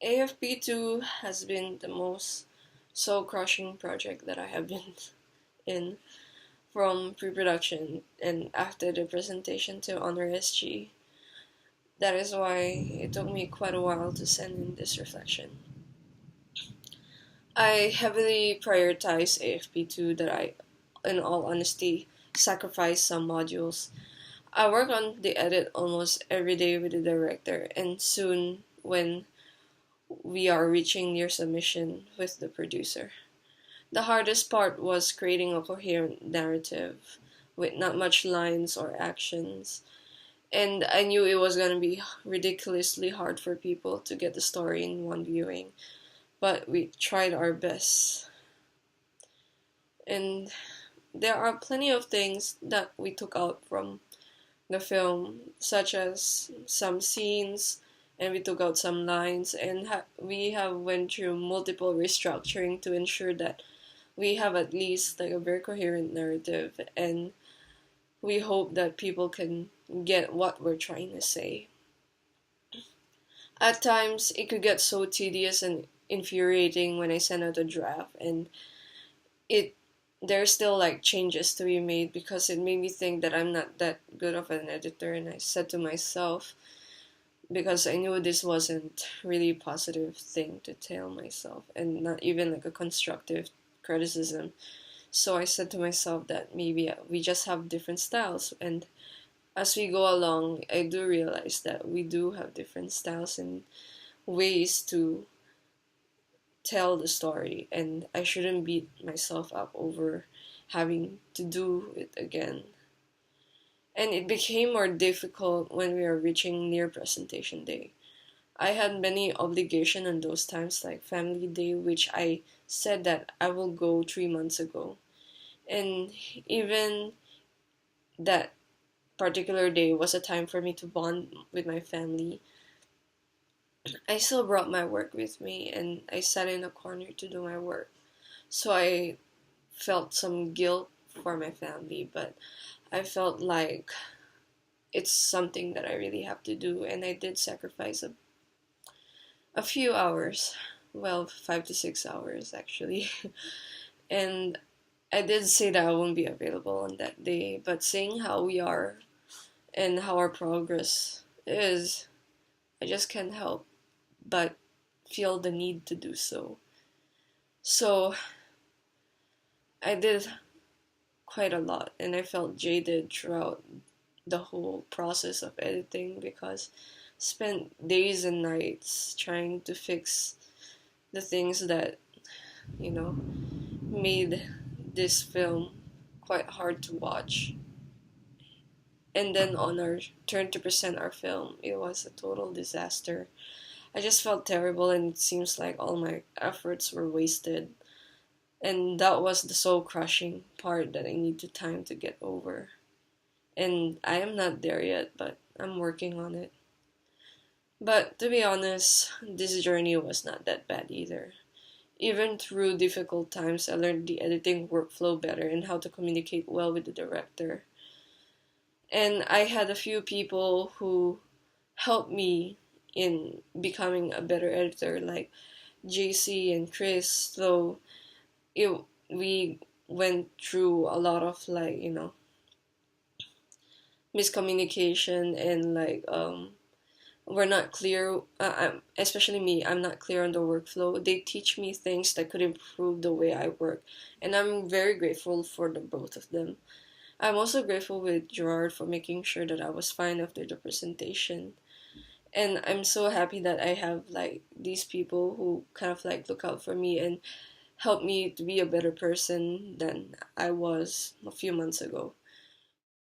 AFP2 has been the most soul-crushing project that I have been in, from pre-production and after the presentation to honor SG. That is why it took me quite a while to send in this reflection. I heavily prioritize AFP2 that I, in all honesty, sacrifice some modules. I work on the edit almost every day with the director, and soon, when we are reaching near submission with the producer. The hardest part was creating a coherent narrative with not much lines or actions. And I knew it was going to be ridiculously hard for people to get the story in one viewing, but we tried our best. And there are plenty of things that we took out from the film, such as some scenes, and we took out some lines, and we have went through multiple restructuring to ensure that we have at least like a very coherent narrative, and we hope that people can get what we're trying to say. At times, it could get so tedious and infuriating when I send out a draft, and it there's still like changes to be made because it made me think that I'm not that good of an editor, and I said to myself, because I knew this wasn't really a positive thing to tell myself and not even like a constructive criticism. So I said to myself that maybe we just have different styles, and as we go along, I do realize that we do have different styles and ways to tell the story, and I shouldn't beat myself up over having to do it again. And it became more difficult when we were reaching near presentation day. I had many obligations on those times, like family day, which I said that I will go 3 months ago. And even that particular day was a time for me to bond with my family. I still brought my work with me, and I sat in a corner to do my work. So I felt some guilt for my family, but I felt like it's something that I really have to do, and I did sacrifice a few hours. Well, 5 to 6 hours actually. And I did say that I won't be available on that day, but seeing how we are and how our progress is, I just can't help but feel the need to do so. So I did quite a lot, and I felt jaded throughout the whole process of editing because spent days and nights trying to fix the things that, you know, made this film quite hard to watch. And then on our turn to present our film, it was a total disaster. I just felt terrible, and it seems like all my efforts were wasted. And that was the soul crushing part that I need the time to get over. And I am not there yet, but I'm working on it. But to be honest, this journey was not that bad either. Even through difficult times, I learned the editing workflow better and how to communicate well with the director. And I had a few people who helped me in becoming a better editor, like JC and Chris, though it, we went through a lot of like, miscommunication and like we're not clear, especially me, I'm not clear on the workflow. They teach me things that could improve the way I work, and I'm very grateful for the both of them. I'm also grateful with Gerard for making sure that I was fine after the presentation. And I'm so happy that I have like these people who kind of like look out for me and help me to be a better person than I was a few months ago.